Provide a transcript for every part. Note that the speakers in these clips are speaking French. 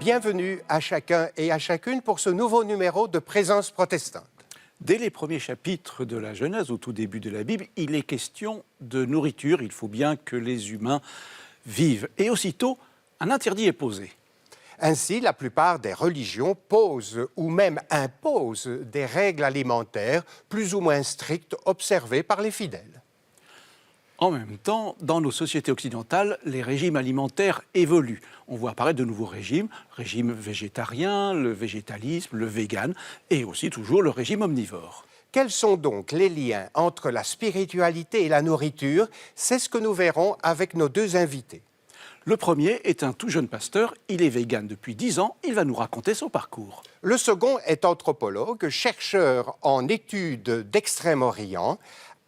Bienvenue à chacun et à chacune pour ce nouveau numéro de Présence protestante. Dès les premiers chapitres de la Genèse, au tout début de la Bible, il est question de nourriture. Il faut bien que les humains vivent. Et aussitôt, un interdit est posé. Ainsi, la plupart des religions posent ou même imposent des règles alimentaires plus ou moins strictes observées par les fidèles. En même temps, dans nos sociétés occidentales, les régimes alimentaires évoluent. On voit apparaître de nouveaux régimes, régime végétarien, le végétalisme, le vegan, et aussi toujours le régime omnivore. Quels sont donc les liens entre la spiritualité et la nourriture? C'est ce que nous verrons avec nos deux invités. Le premier est un tout jeune pasteur, il est vegan depuis 10 ans, il va nous raconter son parcours. Le second est anthropologue, chercheur en études d'Extrême-Orient.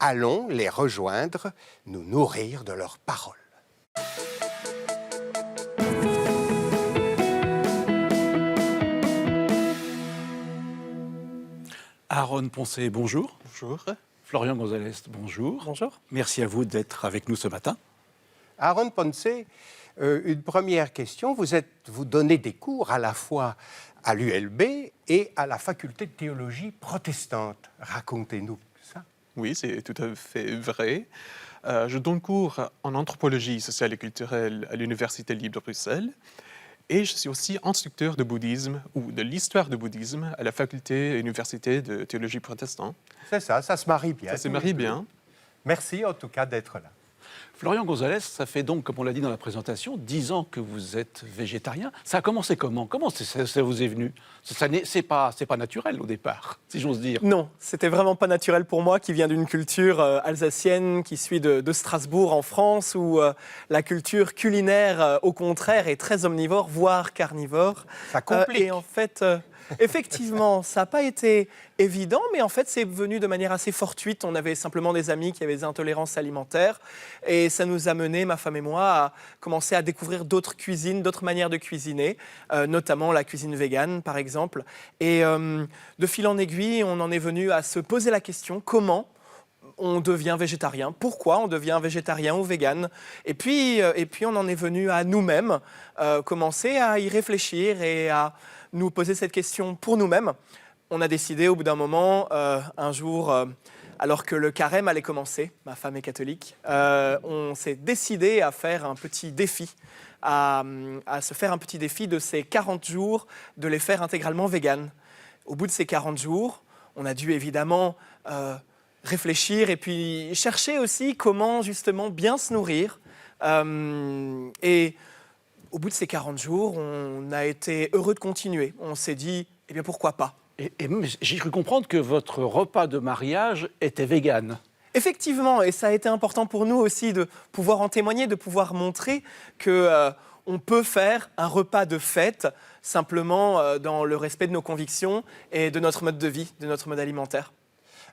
Allons les rejoindre, nous nourrir de leurs paroles. Aaron Poncet, bonjour. Bonjour. Florian Gonzalez, bonjour. Bonjour. Merci à vous d'être avec nous ce matin. Aaron Poncet, une première question. Vous donnez des cours à la fois à l'ULB et à la faculté de théologie protestante. Racontez-nous ça. Oui, c'est tout à fait vrai. Je donne cours en anthropologie sociale et culturelle à l'Université libre de Bruxelles. Et je suis aussi instructeur de bouddhisme ou de l'histoire du bouddhisme à la faculté et université de théologie protestante. C'est ça se marie bien. Ça se marie bien. Merci en tout cas d'être là. Florian Gonzalez, ça fait donc, comme on l'a dit dans la présentation, 10 ans que vous êtes végétarien. Ça a commencé comment? Comment ça vous est venu? C'est pas naturel au départ, si j'ose dire. Non, c'était vraiment pas naturel pour moi, qui vient d'une culture alsacienne, qui suit de Strasbourg en France, où la culture culinaire, au contraire, est très omnivore, voire carnivore. Ça complique. Et en fait, effectivement, ça n'a pas été évident, mais en fait, c'est venu de manière assez fortuite. On avait simplement des amis qui avaient des intolérances alimentaires, et ça nous a mené, ma femme et moi, à commencer à découvrir d'autres cuisines, d'autres manières de cuisiner, notamment la cuisine végane, par exemple. Et de fil en aiguille, on en est venu à se poser la question, comment on devient végétarien, pourquoi on devient végétarien ou végane. Et puis on en est venu à nous-mêmes commencer à y réfléchir et à nous poser cette question pour nous-mêmes. On a décidé au bout d'un moment, un jour, alors que le carême allait commencer, ma femme est catholique, on s'est décidé à faire un petit défi, à se faire un petit défi de ces 40 jours, de les faire intégralement véganes. Au bout de ces 40 jours, on a dû évidemment réfléchir et puis chercher aussi comment justement bien se nourrir. Et au bout de ces 40 jours, on a été heureux de continuer. On s'est dit, eh bien pourquoi pas? Et j'ai cru comprendre que votre repas de mariage était vegan. Effectivement, et ça a été important pour nous aussi de pouvoir en témoigner, de pouvoir montrer que on peut faire un repas de fête simplement dans le respect de nos convictions et de notre mode de vie, de notre mode alimentaire.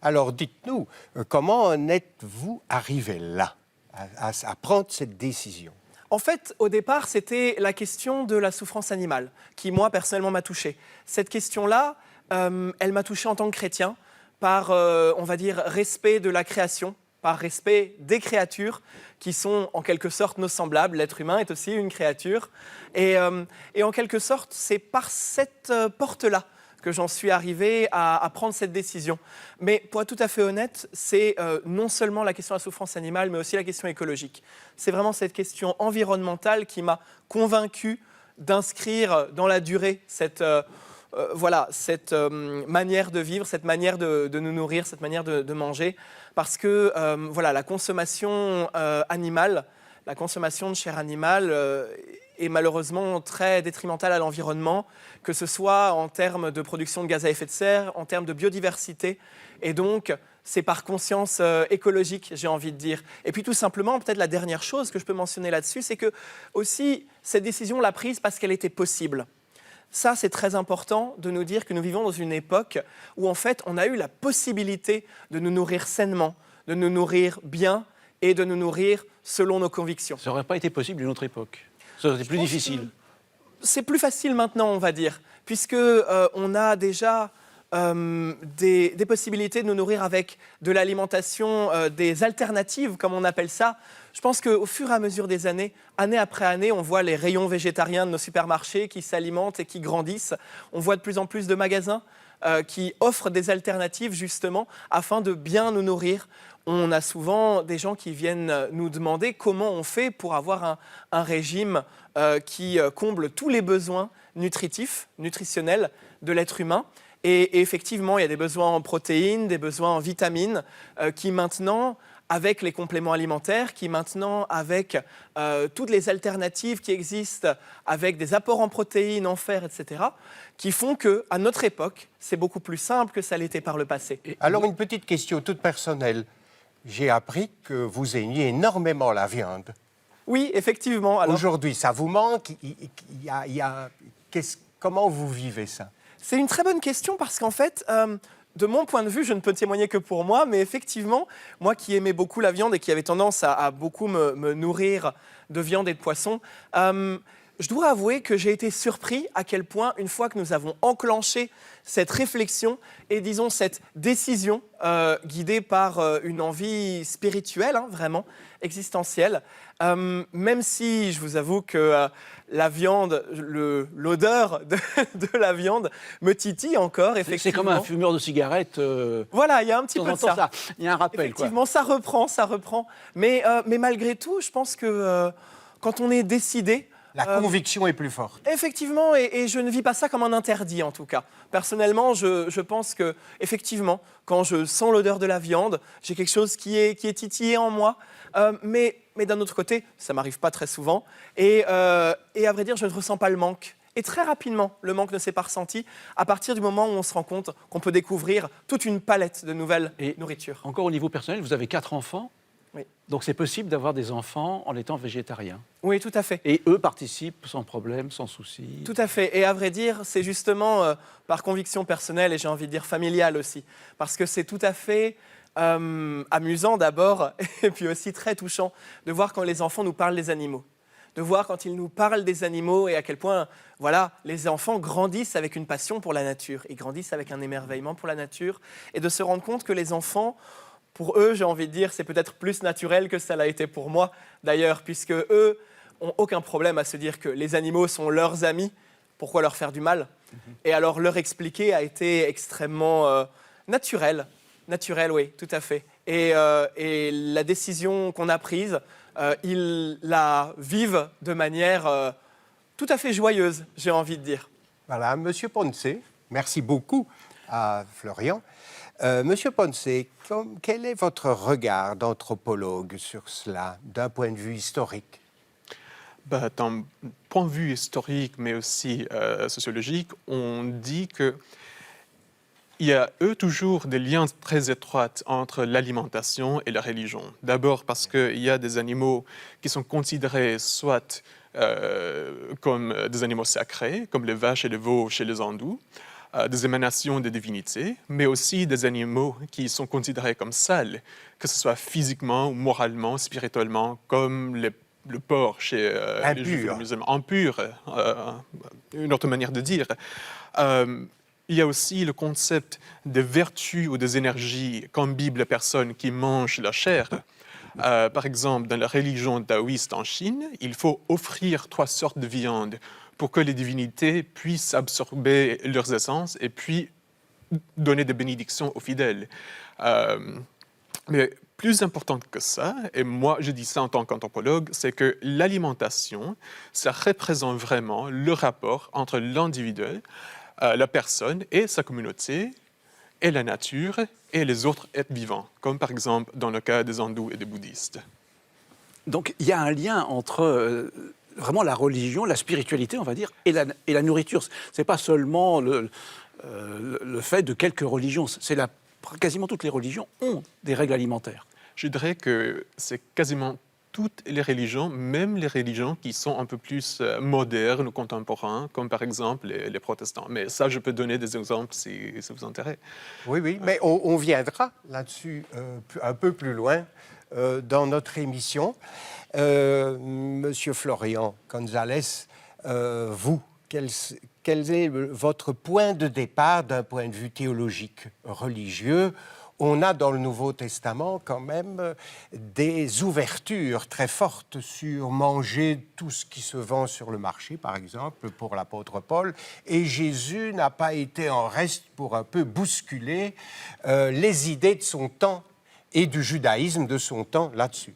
Alors dites-nous, comment en êtes-vous arrivé là, à prendre cette décision? En fait, au départ, c'était la question de la souffrance animale qui, moi, personnellement, m'a touché. Cette question-là, elle m'a touché en tant que chrétien par, on va dire, respect de la création, par respect des créatures qui sont en quelque sorte nos semblables. L'être humain est aussi une créature. Et en quelque sorte, c'est par cette porte-là que j'en suis arrivé à prendre cette décision. Mais pour être tout à fait honnête, c'est non seulement la question de la souffrance animale, mais aussi la question écologique. C'est vraiment cette question environnementale qui m'a convaincu d'inscrire dans la durée cette manière de vivre, cette manière de nous nourrir, cette manière de manger. Parce que la consommation animale, la consommation de chair animale est malheureusement très détrimentale à l'environnement, que ce soit en termes de production de gaz à effet de serre, en termes de biodiversité. Et donc, c'est par conscience écologique, j'ai envie de dire. Et puis tout simplement, peut-être la dernière chose que je peux mentionner là-dessus, c'est que aussi, cette décision, on l'a prise parce qu'elle était possible. Ça, c'est très important de nous dire que nous vivons dans une époque où, en fait, on a eu la possibilité de nous nourrir sainement, de nous nourrir bien et de nous nourrir selon nos convictions. Ça n'aurait pas été possible d'une autre époque. Ça aurait été plus difficile. C'est plus facile maintenant, on va dire, puisque on a déjà des possibilités de nous nourrir avec de l'alimentation, des alternatives, comme on appelle ça. Je pense qu'au fur et à mesure des années, année après année, on voit les rayons végétariens de nos supermarchés qui s'alimentent et qui grandissent. On voit de plus en plus de magasins qui offrent des alternatives, justement, afin de bien nous nourrir. On a souvent des gens qui viennent nous demander comment on fait pour avoir un régime qui comble tous les besoins nutritifs, nutritionnels de l'être humain. Et effectivement, il y a des besoins en protéines, des besoins en vitamines qui maintenant, avec les compléments alimentaires, qui maintenant, avec toutes les alternatives qui existent, avec des apports en protéines, en fer, etc., qui font qu'à notre époque, c'est beaucoup plus simple que ça l'était par le passé. Alors, une petite question toute personnelle. J'ai appris que vous aimiez énormément la viande. Oui, effectivement. Alors, aujourd'hui, ça vous manque? Comment vous vivez ça? c'est une très bonne question parce qu'en fait, de mon point de vue, je ne peux témoigner que pour moi, mais effectivement, moi qui aimais beaucoup la viande et qui avait tendance à beaucoup me nourrir de viande et de poisson, je dois avouer que j'ai été surpris à quel point, une fois que nous avons enclenché cette réflexion et, disons, cette décision guidée par une envie spirituelle, vraiment, existentielle, même si je vous avoue que la viande, l'odeur de la viande me titille encore, effectivement. C'est comme un fumeur de cigarettes. Voilà, il y a un petit peu de ça. Il y a un rappel, effectivement, ça reprend. Mais malgré tout, je pense que quand on est décidé... La conviction est plus forte. Effectivement, et je ne vis pas ça comme un interdit, en tout cas. Personnellement, je pense que, effectivement, quand je sens l'odeur de la viande, j'ai quelque chose qui est titillé en moi. Mais d'un autre côté, ça ne m'arrive pas très souvent. Et à vrai dire, je ne ressens pas le manque. Et très rapidement, le manque ne s'est pas ressenti à partir du moment où on se rend compte qu'on peut découvrir toute une palette de nouvelles nourritures. Encore au niveau personnel, vous avez 4 enfants. Oui. Donc c'est possible d'avoir des enfants en étant végétarien. Oui, tout à fait. Et eux participent sans problème, sans souci. Tout à fait. Et à vrai dire, c'est justement par conviction personnelle et j'ai envie de dire familiale aussi. Parce que c'est tout à fait amusant d'abord et puis aussi très touchant de voir quand les enfants nous parlent des animaux. De voir quand ils nous parlent des animaux et à quel point, voilà, les enfants grandissent avec une passion pour la nature. Ils grandissent avec un émerveillement pour la nature. Et de se rendre compte que les enfants... Pour eux, j'ai envie de dire, c'est peut-être plus naturel que ça l'a été pour moi, d'ailleurs, puisque eux n'ont aucun problème à se dire que les animaux sont leurs amis, pourquoi leur faire du mal? Et alors, leur expliquer a été extrêmement naturel, oui, tout à fait. Et la décision qu'on a prise, ils la vivent de manière tout à fait joyeuse, j'ai envie de dire. Voilà, Monsieur Ponce, merci beaucoup à Florian. Monsieur Ponce, quel est votre regard d'anthropologue sur cela, d'un point de vue historique? D'un point de vue historique, mais aussi sociologique, on dit qu'il y a toujours des liens très étroits entre l'alimentation et la religion. D'abord parce qu'il y a des animaux qui sont considérés soit comme des animaux sacrés, comme les vaches et les veaux chez les hindous, des émanations des divinités, mais aussi des animaux qui sont considérés comme sales, que ce soit physiquement, moralement, spirituellement, comme le porc chez les juifs et les musulmans. Impur, une autre manière de dire. Il y a aussi le concept des vertus ou des énergies qu'imbibe la personne qui mange la chair. Par exemple, dans la religion taoïste en Chine, il faut offrir 3 sortes de viande pour que les divinités puissent absorber leurs essences et puis donner des bénédictions aux fidèles. Mais plus importante que ça, et moi je dis ça en tant qu'anthropologue, c'est que l'alimentation, ça représente vraiment le rapport entre l'individu, la personne et sa communauté, et la nature et les autres êtres vivants, comme par exemple dans le cas des hindous et des bouddhistes. Donc il y a un lien entre vraiment la religion, la spiritualité, on va dire, et la nourriture. Ce n'est pas seulement le fait de quelques religions, quasiment toutes les religions ont des règles alimentaires. Je dirais que c'est quasiment toutes les religions, même les religions qui sont un peu plus modernes ou contemporaines, comme par exemple les protestants. Mais ça, je peux donner des exemples si ça vous intéresse. Oui, mais on viendra là-dessus un peu plus loin dans notre émission. Monsieur Florian González, vous, quel est votre point de départ d'un point de vue théologique, religieux? On a dans le Nouveau Testament quand même des ouvertures très fortes sur manger tout ce qui se vend sur le marché, par exemple, pour l'apôtre Paul. Et Jésus n'a pas été en reste pour un peu bousculer les idées de son temps et du judaïsme de son temps là-dessus.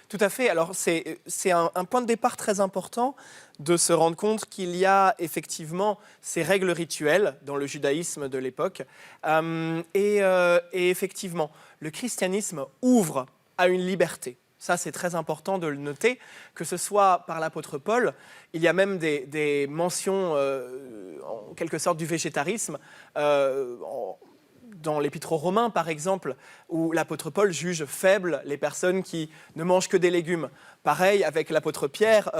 Tout à fait. Alors, c'est un point de départ très important de se rendre compte qu'il y a effectivement ces règles rituelles dans le judaïsme de l'époque. Et effectivement, le christianisme ouvre à une liberté. Ça, c'est très important de le noter, que ce soit par l'apôtre Paul. Il y a même des mentions, en quelque sorte, du végétarisme, dans l'Épître aux Romains, par exemple, où l'apôtre Paul juge faibles les personnes qui ne mangent que des légumes. Pareil avec l'apôtre Pierre,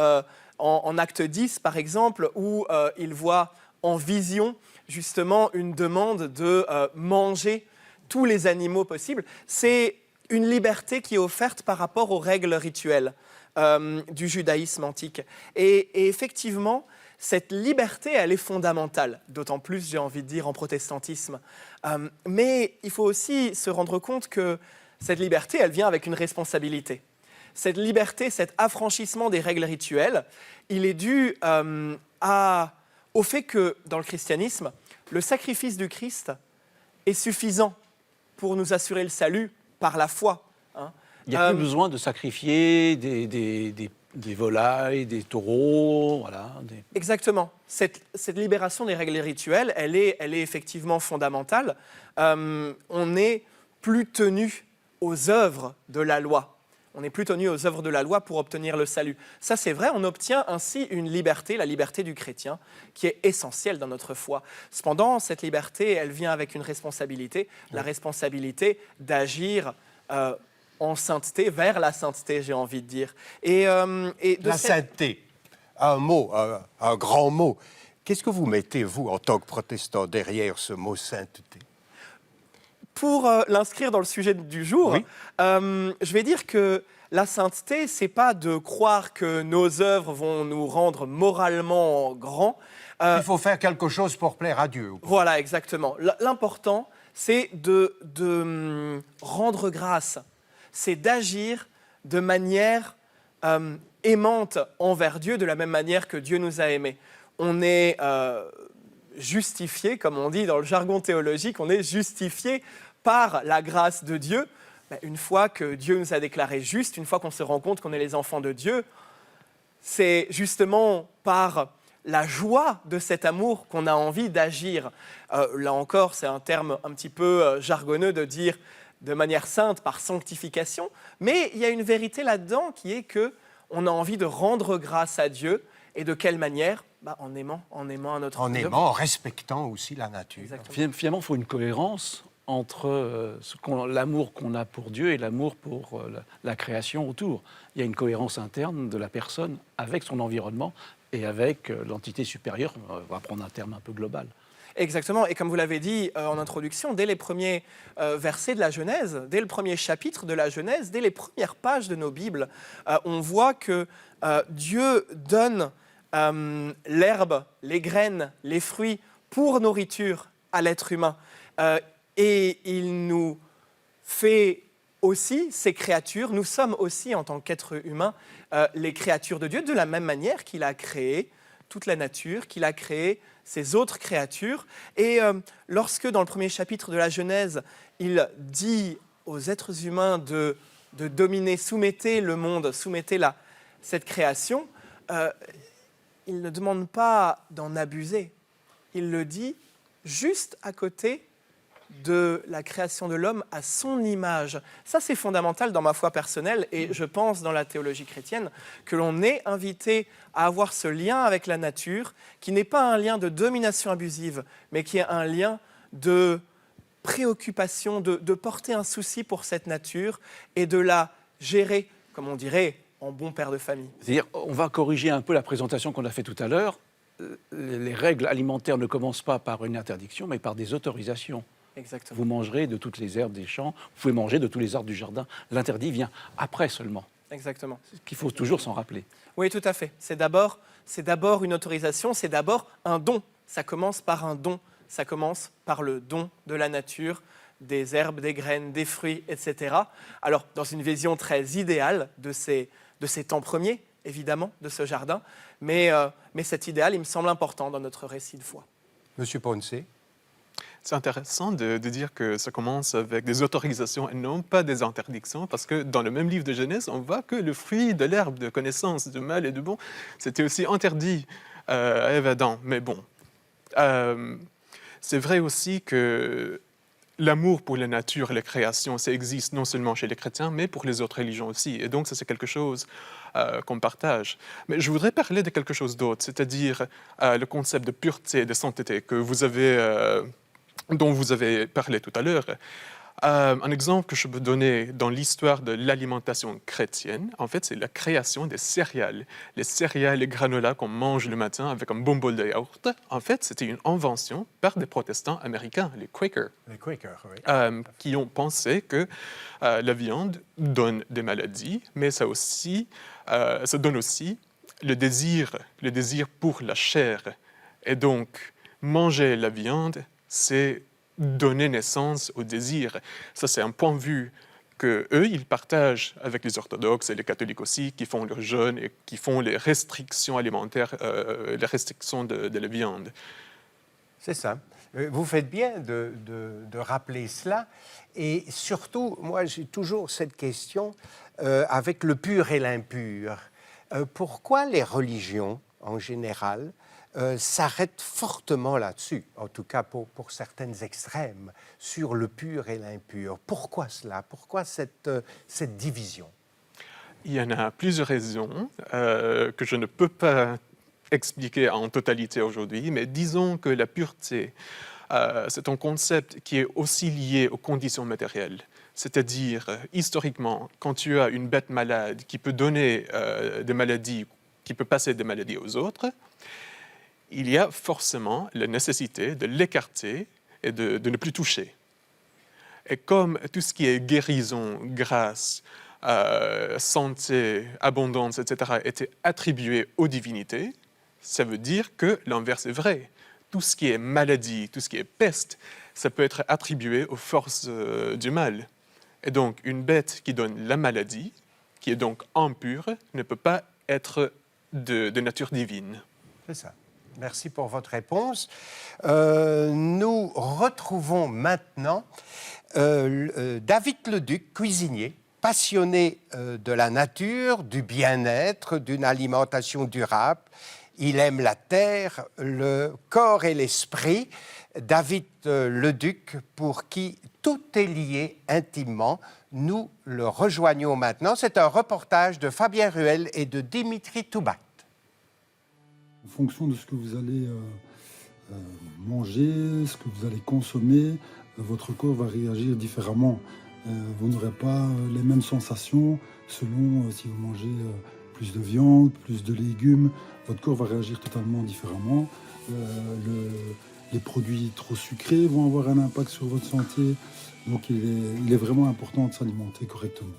en Acte 10, par exemple, où il voit en vision, justement, une demande de manger tous les animaux possibles. C'est une liberté qui est offerte par rapport aux règles rituelles du judaïsme antique. Et effectivement, cette liberté, elle est fondamentale, d'autant plus, j'ai envie de dire, en protestantisme. Mais il faut aussi se rendre compte que cette liberté, elle vient avec une responsabilité. Cette liberté, cet affranchissement des règles rituelles, il est dû au fait que, dans le christianisme, le sacrifice du Christ est suffisant pour nous assurer le salut par la foi. Il n'y a plus besoin de sacrifier des volailles, des taureaux, voilà. Exactement. Cette libération des règles rituelles, elle est effectivement fondamentale. On n'est plus tenu aux œuvres de la loi. On n'est plus tenu aux œuvres de la loi pour obtenir le salut. Ça, c'est vrai, on obtient ainsi une liberté, la liberté du chrétien, qui est essentielle dans notre foi. Cependant, cette liberté, elle vient avec une responsabilité, la responsabilité d'agir en sainteté, vers la sainteté, j'ai envie de dire. La sainteté, un mot, un grand mot. Qu'est-ce que vous mettez, vous, en tant que protestant, derrière ce mot sainteté? Pour l'inscrire dans le sujet du jour, oui. Je vais dire que la sainteté, c'est pas de croire que nos œuvres vont nous rendre moralement grands. Il faut faire quelque chose pour plaire à Dieu. Voilà, exactement. L'important, c'est de rendre grâce. C'est d'agir de manière aimante envers Dieu, de la même manière que Dieu nous a aimés. On est justifié, comme on dit dans le jargon théologique, on est justifié par la grâce de Dieu. Une fois que Dieu nous a déclarés justes, une fois qu'on se rend compte qu'on est les enfants de Dieu, c'est justement par la joie de cet amour qu'on a envie d'agir. Là encore, c'est un terme un petit peu jargonneux de dire de manière sainte, par sanctification, mais il y a une vérité là-dedans qui est qu'on a envie de rendre grâce à Dieu. Et de quelle manière? En aimant un autre. En aimant, en respectant aussi la nature. Exactement. Finalement, il faut une cohérence entre l'amour qu'on a pour Dieu et l'amour pour la création autour. Il y a une cohérence interne de la personne avec son environnement et avec l'entité supérieure. On va prendre un terme un peu global. Exactement, et comme vous l'avez dit en introduction, dès les premiers versets de la Genèse, dès le premier chapitre de la Genèse, dès les premières pages de nos Bibles, on voit que Dieu donne l'herbe, les graines, les fruits pour nourriture à l'être humain. Et il nous fait aussi ces créatures, nous sommes aussi en tant qu'êtres humains les créatures de Dieu, de la même manière qu'il a créé toute la nature, qu'il a créé ces autres créatures. Et lorsque, dans le premier chapitre de la Genèse, il dit aux êtres humains de dominer, soumettez le monde, soumettez cette création, il ne demande pas d'en abuser. Il le dit juste à côté de la création de l'homme à son image. Ça, c'est fondamental dans ma foi personnelle et je pense dans la théologie chrétienne que l'on est invité à avoir ce lien avec la nature qui n'est pas un lien de domination abusive, mais qui est un lien de préoccupation, de porter un souci pour cette nature et de la gérer, comme on dirait, en bon père de famille. C'est-à-dire, on va corriger un peu la présentation qu'on a faite tout à l'heure. Les règles alimentaires ne commencent pas par une interdiction, mais par des autorisations. Exactement. Vous mangerez de toutes les herbes des champs, vous pouvez manger de tous les arbres du jardin. L'interdit vient après seulement. Exactement. Qu'il faut toujours s'en rappeler. Oui, tout à fait. C'est d'abord une autorisation, c'est d'abord un don. Ça commence par un don. Ça commence par le don de la nature, des herbes, des graines, des fruits, etc. Alors, dans une vision très idéale de ces temps premiers, évidemment, de ce jardin, mais cet idéal, il me semble important dans notre récit de foi. Monsieur Ponce. C'est intéressant de dire que ça commence avec des autorisations et non pas des interdictions, parce que dans le même livre de Genèse, on voit que le fruit de l'herbe de connaissance du mal et du bon, c'était aussi interdit à Ève et Adam. Mais bon, c'est vrai aussi que l'amour pour la nature et la création, ça existe non seulement chez les chrétiens, mais pour les autres religions aussi. Et donc, ça, c'est quelque chose qu'on partage. Mais je voudrais parler de quelque chose d'autre, c'est-à-dire le concept de pureté et de sainteté dont vous avez parlé tout à l'heure. Un exemple que je peux donner dans l'histoire de l'alimentation chrétienne, en fait, c'est la création des céréales. Les céréales, les granolas qu'on mange le matin avec un bon bol de yaourt, en fait, c'était une invention par des protestants américains, les Quakers. Les Quakers, oui. Qui ont pensé que la viande donne des maladies, mais ça donne aussi le désir pour la chair. Et donc, manger la viande, c'est donner naissance au désir. Ça, c'est un point de vue qu'eux, ils partagent avec les orthodoxes et les catholiques aussi, qui font leur jeûne et qui font les restrictions alimentaires, les restrictions de la viande. C'est ça. Vous faites bien de rappeler cela. Et surtout, moi, j'ai toujours cette question avec le pur et l'impur. Pourquoi les religions, en général, s'arrêtent fortement là-dessus, en tout cas pour certaines extrêmes, sur le pur et l'impur? Pourquoi cela? Pourquoi cette division? Il y en a plusieurs raisons que je ne peux pas expliquer en totalité aujourd'hui, mais disons que la pureté, c'est un concept qui est aussi lié aux conditions matérielles. C'est-à-dire, historiquement, quand tu as une bête malade qui peut donner des maladies, qui peut passer des maladies aux autres, il y a forcément la nécessité de l'écarter et de ne plus toucher. Et comme tout ce qui est guérison, grâce, santé, abondance, etc., était attribué aux divinités, ça veut dire que l'inverse est vrai. Tout ce qui est maladie, tout ce qui est peste, ça peut être attribué aux forces du mal. Et donc, une bête qui donne la maladie, qui est donc impure, ne peut pas être de nature divine. C'est ça. Merci pour votre réponse. Nous retrouvons maintenant David Leduc, cuisinier, passionné de la nature, du bien-être, d'une alimentation durable. Il aime la terre, le corps et l'esprit. David Leduc, pour qui tout est lié intimement. Nous le rejoignons maintenant. C'est un reportage de Fabien Ruel et de Dimitri Toubat. En fonction de ce que vous allez manger, ce que vous allez consommer, votre corps va réagir différemment. Vous n'aurez pas les mêmes sensations selon si vous mangez plus de viande, plus de légumes. Votre corps va réagir totalement différemment. Les produits trop sucrés vont avoir un impact sur votre santé. Donc il est vraiment important de s'alimenter correctement.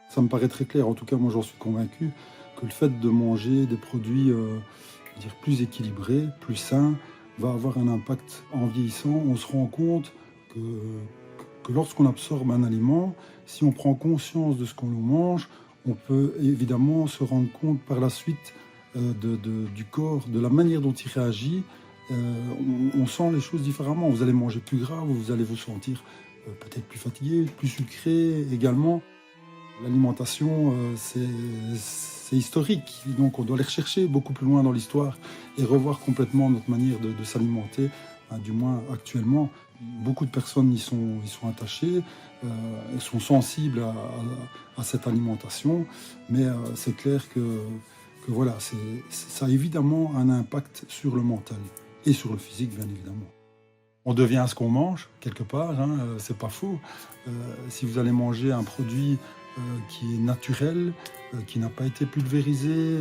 Ça me paraît très clair, en tout cas moi j'en suis convaincu, que le fait de manger des produits plus équilibrés, plus sains, va avoir un impact en vieillissant. On se rend compte que lorsqu'on absorbe un aliment, si on prend conscience de ce qu'on mange, on peut évidemment se rendre compte par la suite du corps, de la manière dont il réagit. On sent les choses différemment. Vous allez manger plus gras, vous allez vous sentir peut-être plus fatigué, plus sucré également. L'alimentation, c'est historique, donc on doit aller rechercher beaucoup plus loin dans l'histoire et revoir complètement notre manière de s'alimenter, du moins actuellement. Beaucoup de personnes y sont attachées, elles sont sensibles à cette alimentation, mais c'est clair que voilà, ça a évidemment un impact sur le mental et sur le physique, bien évidemment. On devient ce qu'on mange, quelque part, c'est pas faux. Si vous allez manger un produit qui est naturel, qui n'a pas été pulvérisé,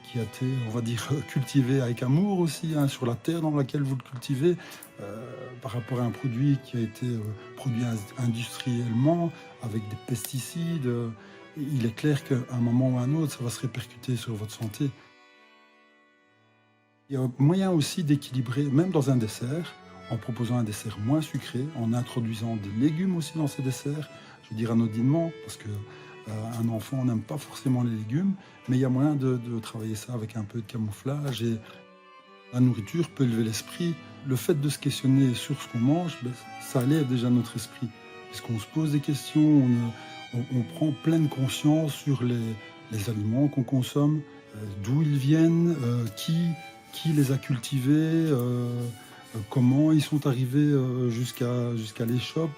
qui a été, on va dire, cultivé avec amour aussi, sur la terre dans laquelle vous le cultivez, par rapport à un produit qui a été produit industriellement, avec des pesticides, il est clair qu'à un moment ou à un autre, ça va se répercuter sur votre santé. Il y a moyen aussi d'équilibrer, même dans un dessert, en proposant un dessert moins sucré, en introduisant des légumes aussi dans ces desserts. Je veux dire anodinement, parce que un enfant n'aime pas forcément les légumes, mais il y a moyen de travailler ça avec un peu de camouflage. Et la nourriture peut élever l'esprit. Le fait de se questionner sur ce qu'on mange, ça élève déjà notre esprit. Puisqu'on se pose des questions, on prend pleine conscience sur les aliments qu'on consomme, d'où ils viennent, qui les a cultivés, comment ils sont arrivés jusqu'à l'échoppe.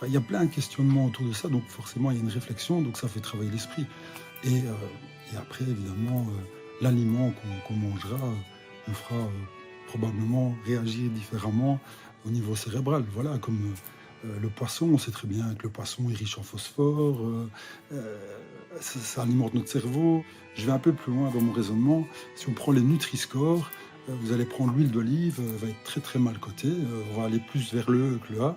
Il y a plein de questionnements autour de ça, donc forcément il y a une réflexion, donc ça fait travailler l'esprit. Et après, évidemment, l'aliment qu'on mangera nous fera probablement réagir différemment au niveau cérébral. Voilà, comme le poisson, on sait très bien que le poisson est riche en phosphore, ça alimente notre cerveau. Je vais un peu plus loin dans mon raisonnement. Si on prend les Nutri-Score, vous allez prendre l'huile d'olive, va être très très mal cotée. On va aller plus vers le E que le A.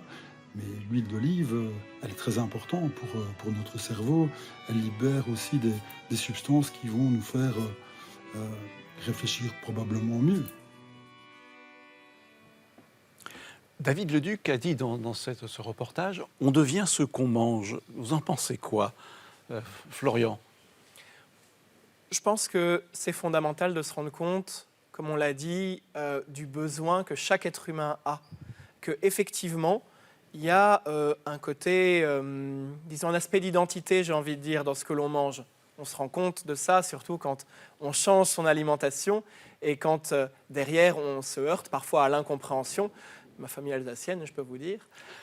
Mais l'huile d'olive, elle est très importante pour notre cerveau. Elle libère aussi des substances qui vont nous faire réfléchir probablement mieux. David Leduc a dit dans ce reportage, on devient ce qu'on mange. Vous en pensez quoi, Florian? Je pense que c'est fondamental de se rendre compte, comme on l'a dit, du besoin que chaque être humain a. Qu'effectivement, il y a un côté, disons un aspect d'identité, j'ai envie de dire, dans ce que l'on mange. On se rend compte de ça, surtout quand on change son alimentation et quand derrière on se heurte parfois à l'incompréhension. Ma famille alsacienne, je peux vous dire.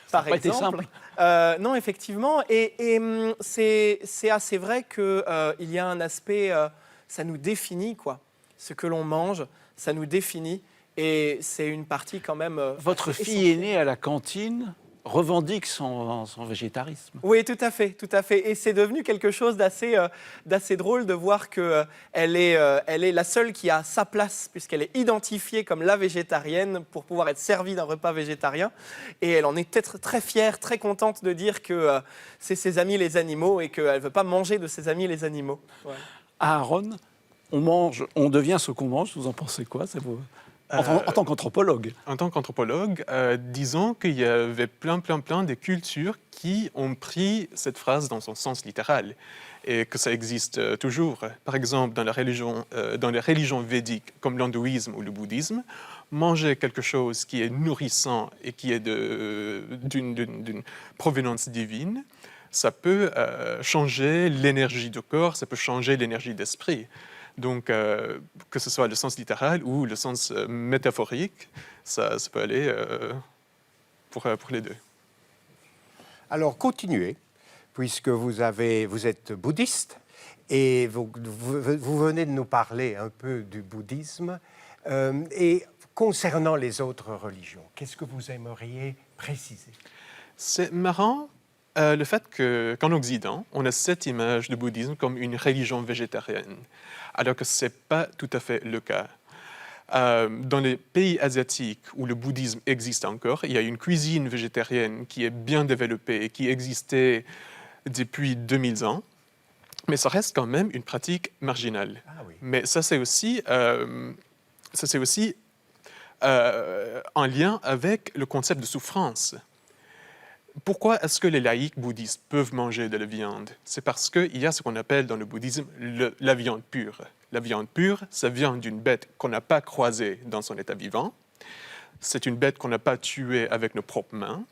Ça n'a pas été simple. Non, effectivement. Et c'est assez vrai qu'il y a un aspect, ça nous définit, quoi. Ce que l'on mange, ça nous définit. Et c'est une partie quand même... Votre fille aînée à la cantine revendique son végétarisme. Oui, tout à fait, tout à fait. Et c'est devenu quelque chose d'assez drôle de voir qu'elle elle est la seule qui a sa place, puisqu'elle est identifiée comme la végétarienne pour pouvoir être servie d'un repas végétarien. Et elle en est peut-être très fière, très contente de dire que c'est ses amis les animaux et qu'elle ne veut pas manger de ses amis les animaux. Ouais. Aaron, on devient ce qu'on mange, vous en pensez quoi? En tant qu'anthropologue. En tant qu'anthropologue, disons qu'il y avait plein de cultures qui ont pris cette phrase dans son sens littéral et que ça existe toujours. Par exemple, dans les religions védiques, comme l'hindouisme ou le bouddhisme, manger quelque chose qui est nourrissant et qui est d'une provenance divine, ça peut changer l'énergie du corps, ça peut changer l'énergie d'esprit. Donc, que ce soit le sens littéral ou le sens métaphorique, ça peut aller pour les deux. Alors, continuez, puisque vous êtes bouddhiste et vous venez de nous parler un peu du bouddhisme. Et concernant les autres religions, qu'est-ce que vous aimeriez préciser? C'est marrant le fait qu'en Occident, on a cette image du bouddhisme comme une religion végétarienne, alors que ce n'est pas tout à fait le cas. Dans les pays asiatiques où le bouddhisme existe encore, il y a une cuisine végétarienne qui est bien développée et qui existait depuis 2000 ans, mais ça reste quand même une pratique marginale. Ah oui. Mais ça, c'est aussi en lien avec le concept de souffrance. Pourquoi est-ce que les laïcs bouddhistes peuvent manger de la viande? C'est parce qu'il y a ce qu'on appelle dans le bouddhisme la viande pure. La viande pure, ça vient d'une bête qu'on n'a pas croisée dans son état vivant. C'est une bête qu'on n'a pas tuée avec nos propres mains.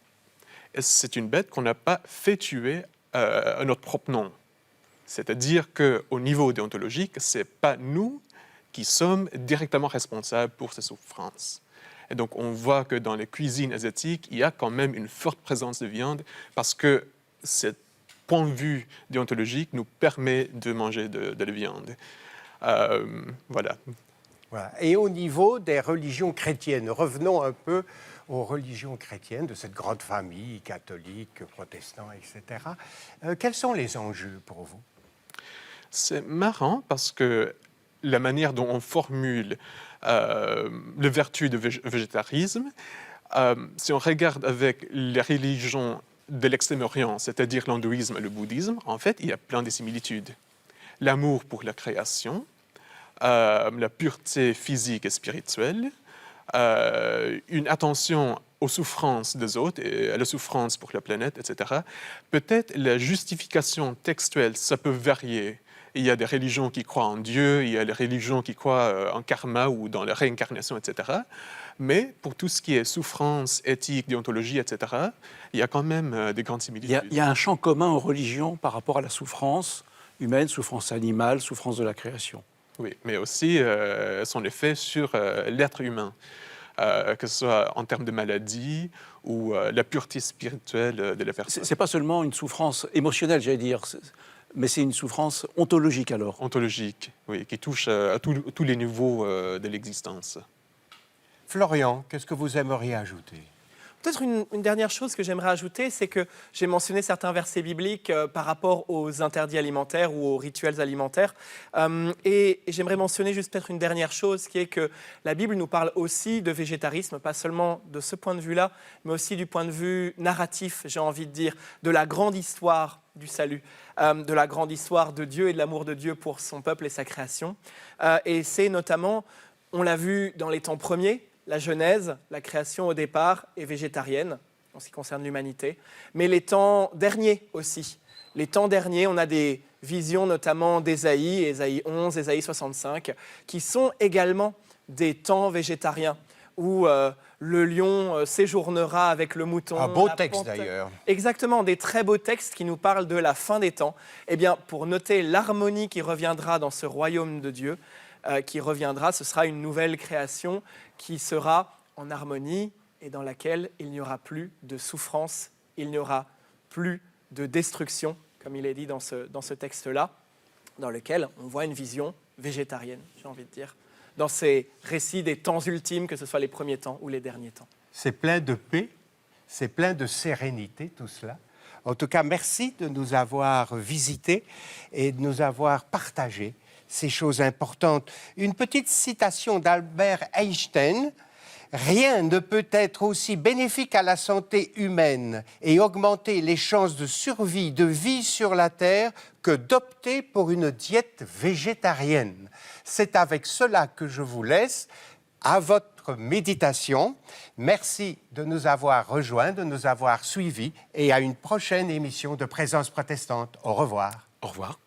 Et c'est une bête qu'on n'a pas fait tuer à notre propre nom. C'est-à-dire qu'au niveau déontologique, ce n'est pas nous qui sommes directement responsables pour ces souffrances. Et donc, on voit que dans les cuisines asiatiques, il y a quand même une forte présence de viande parce que ce point de vue déontologique nous permet de manger de la viande. Voilà. Et au niveau des religions chrétiennes, revenons un peu aux religions chrétiennes de cette grande famille catholique, protestant, etc. Quels sont les enjeux pour vous? C'est marrant parce que la manière dont on formule le vertu de végétarisme, si on regarde avec les religions de l'Extrême-Orient, c'est-à-dire l'hindouisme et le bouddhisme, en fait, il y a plein de similitudes. L'amour pour la création, la pureté physique et spirituelle, une attention aux souffrances des autres et à la souffrance pour la planète, etc. Peut-être la justification textuelle, ça peut varier. Il y a des religions qui croient en Dieu, il y a des religions qui croient en karma ou dans la réincarnation, etc. Mais pour tout ce qui est souffrance, éthique, déontologie, etc., il y a quand même des grandes similitudes. Il y a un champ commun aux religions par rapport à la souffrance humaine, souffrance animale, souffrance de la création. Oui, mais aussi son effet sur l'être humain, que ce soit en termes de maladie ou la pureté spirituelle de la personne. C'est pas seulement une souffrance émotionnelle, j'allais dire, mais c'est une souffrance ontologique alors. Ontologique, oui, qui touche à tous les niveaux de l'existence. Florian, qu'est-ce que vous aimeriez ajouter? Peut-être une dernière chose que j'aimerais ajouter, c'est que j'ai mentionné certains versets bibliques par rapport aux interdits alimentaires ou aux rituels alimentaires. Et j'aimerais mentionner juste peut-être une dernière chose, qui est que la Bible nous parle aussi de végétarisme, pas seulement de ce point de vue-là, mais aussi du point de vue narratif, j'ai envie de dire, de la grande histoire du salut, de la grande histoire de Dieu et de l'amour de Dieu pour son peuple et sa création. Et c'est notamment, on l'a vu dans les temps premiers, la Genèse, la création au départ est végétarienne en ce qui concerne l'humanité, mais les temps derniers aussi. Les temps derniers, on a des visions notamment d'Ésaïe, Ésaïe 11, Ésaïe 65, qui sont également des temps végétariens, où le lion séjournera avec le mouton. Un beau texte d'ailleurs. Exactement, des très beaux textes qui nous parlent de la fin des temps. Eh bien, pour noter l'harmonie qui reviendra dans ce royaume de Dieu, qui reviendra, ce sera une nouvelle création qui sera en harmonie et dans laquelle il n'y aura plus de souffrance, il n'y aura plus de destruction, comme il est dit dans ce texte-là, dans lequel on voit une vision végétarienne, j'ai envie de dire, dans ces récits des temps ultimes, que ce soit les premiers temps ou les derniers temps. C'est plein de paix, c'est plein de sérénité, tout cela. En tout cas, merci de nous avoir visités et de nous avoir partagé ces choses importantes. Une petite citation d'Albert Einstein. « Rien ne peut être aussi bénéfique à la santé humaine et augmenter les chances de survie, de vie sur la Terre que d'opter pour une diète végétarienne. » C'est avec cela que je vous laisse à votre méditation. Merci de nous avoir rejoints, de nous avoir suivis et à une prochaine émission de Présence protestante. Au revoir. Au revoir.